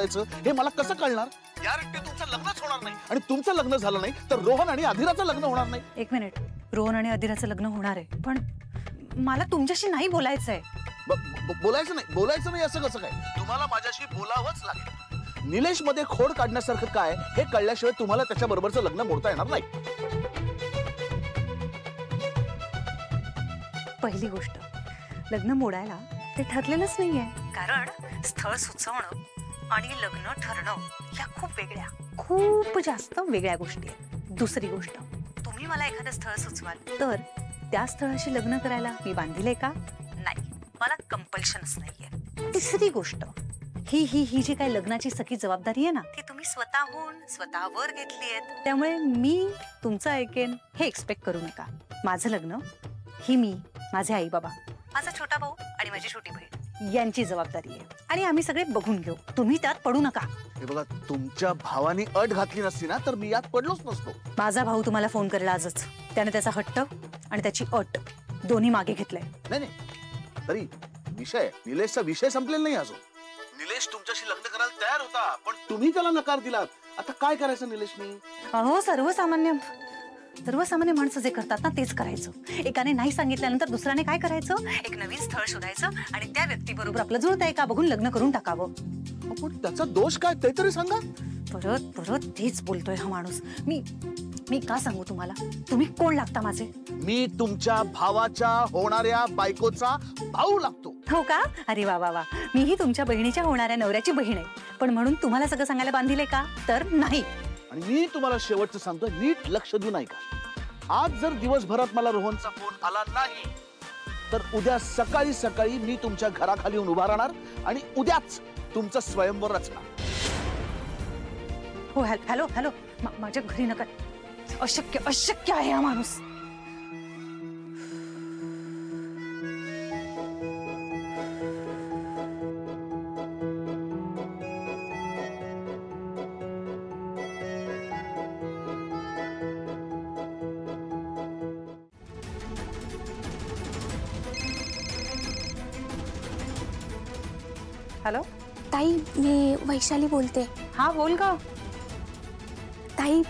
मोडायचं हे मला कसं कळणार? गॅरंटी तुमचं लग्नच होणार नाही, आणि तुमचं लग्न झालं नाही तर रोहन आणि अधिराचं लग्न होणार नाही. एक मिनिट, रोहन आणि अधिराचं लग्न होणार आहे, पण मला तुमच्याशी नाही बोलायचंय. बोलायचं नाही असं कसं काय? तुम्हाला माझ्याशी बोलावंच लागेल. निलेश मध्ये खोड काढण्यासारखं काय हे कळल्याशिवाय तुम्हाला त्याच्या बरोबरचं लग्न मोडता येणार नाही. पहिली गोष्ट, लग्न मोडायला ते ठरलेलंच नाहीये, कारण स्थळ सुचवणं आणि लग्न ठरणं या खूप जास्त वेगळ्या गोष्टी आहेत. दुसरी गोष्ट, तुम्ही मला एखादं स्थळ सुचवाल तर त्या स्थळाशी लग्न करायला मी बांधीले का? नाही, मला कंपल्शनच नाहीये. तिसरी गोष्ट, ही जी काही लग्नाची सगळी जबाबदारी आहे ना, ती तुम्ही स्वतःवर घेतली आहे. त्यामुळे मी तुमचं ऐकेन हे एक्सपेक्ट करू नका. माझं लग्न ही मी, माझे आई बाबा, माझा छोटा भाऊ आणि माझी छोटी बहीण यांची जबाबदारी आहे, आणि आम्ही सगळे बघून घेऊ. तुम्ही त्यात पडू नका. हे बघा, तुमच्या भावानी अट घातली नसती ना तर मी यात पडलोच नसतो. माझा भाऊ तुम्हाला फोन करेल आजच. त्याने त्याचा हट्ट आणि त्याची अट दोन्ही मागे घेतलंय. नाही, तरी निलेशचा विषय संपलेला नाही अजून. निलेश तुमच्याशी लग्न करायला तयार होता, पण तुम्ही त्याला नकार दिलात. आता काय करायचं निलेशनी? अहो, सर्वसामान्य माणसं जे करतात ना तेच करायचं. एकाने नाही सांगितल्यानंतर दुसऱ्याने काय करायचं? एक नवीन स्थळ शोधायचं आणि त्या व्यक्तीबरोबर आपलं जुळतंय का बघून लग्न करून टाकावं. पण त्याचा दोष काय ते तरी सांगा. परत तेच बोलतोय हा माणूस. मी का सांगू तुम्हाला? तुम्ही कोण लागता माझे? मी तुमच्या भावाच्या होणाऱ्या बायकोचा भाऊ लागतो. हो का? अरे वा वा वा, मीही तुमच्या बहिणीच्या होणाऱ्या नवऱ्याची बहीण आहे, पण म्हणून तुम्हाला सगळं सांगायला बांधिले का? तर नाही. आणि मी तुम्हाला शेवटचं सांगतोय, नीट लक्ष देऊ नाही का? आज जर दिवसभरात मला रोहनचा फोन आला नाही तर उद्या सकाळी मी तुमच्या घराखाली येऊन उभा राहणार आणि उद्याच तुमचं स्वयंवर रचणार. हो, हॅलो, माझ्या घरी नका. अशक्य आहे हा माणूस. हॅलो ताई, मी वैशाली बोलते. हा, बोल का ताई.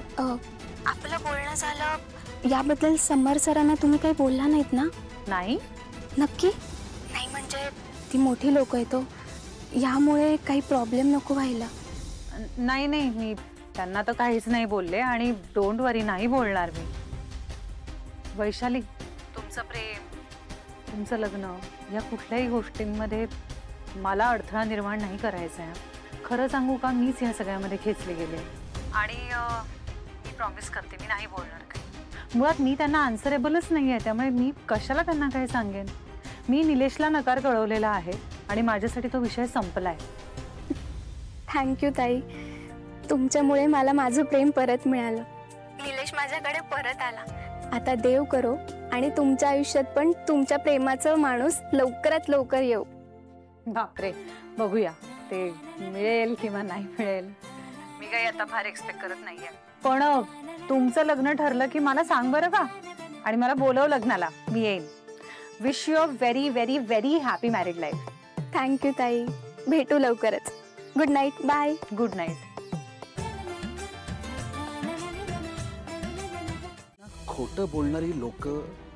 आपलं बोलणं झालं याबद्दल समर सरांना तुम्ही काही बोलला नाहीत ना? नाही. नक्की नाही? म्हणजे ती मोठी लोक आहेत तो, यामुळे काही प्रॉब्लेम नको व्हायला. नाही, मी त्यांना तर काहीच नाही बोलले, आणि डोंट वरी, नाही बोलणार मी. वैशाली, तुमचं प्रेम, तुमचं लग्न या कुठल्याही गोष्टींमध्ये मला अडथळा निर्माण नाही करायचा आहे. खरं सांगू का, मीच ह्या सगळ्यामध्ये खेचले गेले, आणि मी प्रॉमिस करते मी नाही बोलणार काही. मुळात मी त्यांना आन्सरेबलच नाही आहे, त्यामुळे मी कशाला त्यांना काही सांगेन. मी निलेशला नकार कळवलेला आहे आणि माझ्यासाठी तो विषय संपलाय. थँक्यू ताई, तुमच्यामुळे मला माझं प्रेम परत मिळालं. निलेश माझ्याकडे परत आला. आता देव करो आणि तुमच्या आयुष्यात पण तुमच्या प्रेमाचं माणूस लवकरात लवकर येऊ. बापरे, बघूया ते मिळेल किंवा नाही मिळेल. मी काही आता फार एक्सपेक्ट करत नाहीये, पण तुमचं लग्न ठरलं की मला सांग बरं का, आणि मला बोलव लग्नाला, मी येईन. Wish you a very very very happy married life. Thank you ताई, भेटू लवकरच. Good night. Bye. Good night. खोटं बोलणारी लोक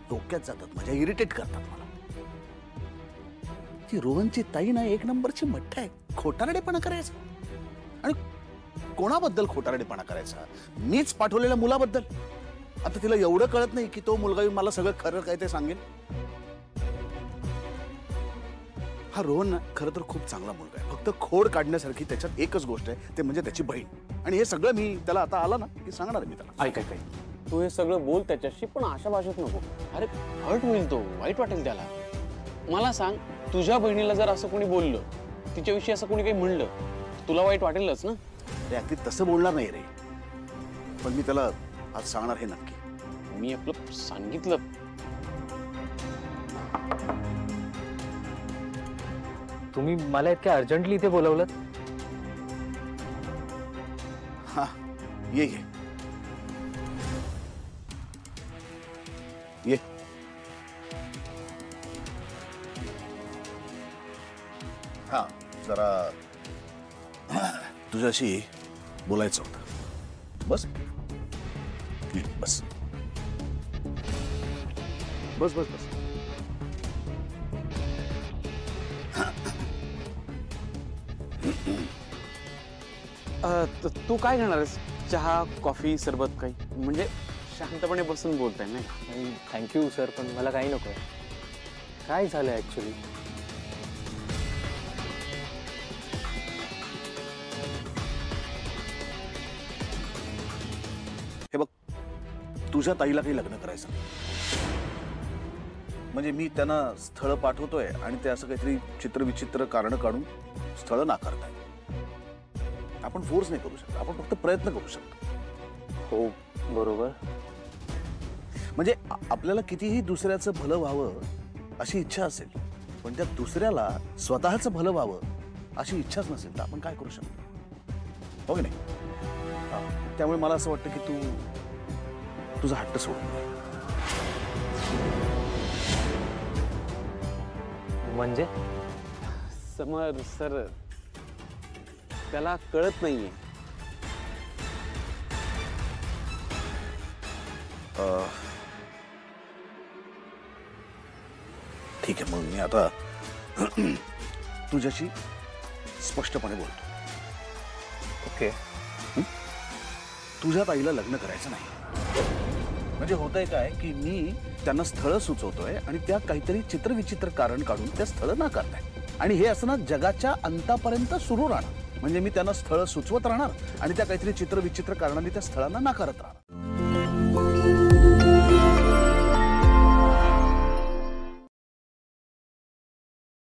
डोक्यात जातात, माझ्या इरिटेट करतात मला. ती रोहनची ताई ना एक नंबरची मठ्ठ आहे. खोटारडेपणा करायचा, आणि कोणाबद्दल खोटारडेपणा करायचा? मीच पाठवलेल्या मुलाबद्दल. आता तिला एवढं कळत नाही की तो मुलगा मला सगळं खरं काय ते सांगेल. हा रोहन ना खरं तर खूप चांगला मुलगा आहे, फक्त खोड काढण्यासारखी त्याच्यात एकच गोष्ट आहे, ते म्हणजे त्याची बहीण. आणि हे सगळं मी त्याला आता आला ना की सांगणार मी त्याला. ऐक, तू हे सगळं बोल त्याच्याशी, पण अशा भाषेत नको. अरे हर्ट होईल, तो वाईट वाटेल त्याला. मला सांग, तुझ्या बहिणीला जर असं कोणी बोललं, तिच्याविषयी असं कोणी काही म्हणलं, तुला वाईट वाटेलच ना? रे अगदी तसं बोलणार नाही रे, पण मी त्याला आज सांगणार हे नक्की. मी आपलं सांगितलं. तुम्ही मला इतक्या अर्जंटली इथे बोलवलं? हा, ये ये. हा, जरा तुझ्याशी बोलायचं होतं. बस बस बस बस बस. तू काय घेणार आहेस? चहा, कॉफी, सरबत काही? म्हणजे शांतपणे बसून बोलताय नाही. थँक्यू सर, पण मला काही नको. काय झालं ऍक्च्युली? हे बघ, तुझ्या ताईला काही लग्न करायचं नाही. म्हणजे मी त्यांना स्थळ पाठवतोय आणि ते असं काहीतरी चित्रविचित्र कारण काढून स्थळ नाकारताय. आपण फोर्स नाही करू शकत, आपण फक्त प्रयत्न करू शकतो. हो बरोबर. म्हणजे आपल्याला कितीही दुसऱ्याचं भलं व्हावं अशी इच्छा असेल, पण त्या दुसऱ्याला स्वतःचं भलं व्हावं अशी इच्छाच नसेल तर आपण काय करू शकतो? हो की नाही? त्यामुळे मला असं वाटतं की तू तुझा हट्ट सोडून दे. म्हणजे समर सर, त्याला कळत नाहीये. ठीक आहे, मग मी आता तुझ्याशी स्पष्टपणे बोलतो. ओके. तुझ्या ताईला लग्न करायचं नाही. म्हणजे होतंय काय की मी त्यांना स्थळ सुचवतोय आणि त्या काहीतरी चित्रविचित्र कारण काढून त्या स्थळ नाकारताय. आणि हे असं ना जगाच्या अंतापर्यंत सुरू राहणार. म्हणजे मी त्यांना स्थळ सुचवत राहणार आणि त्या काहीतरी चित्रविचित्र कारणाने त्या स्थळांना नाकारत राहणार.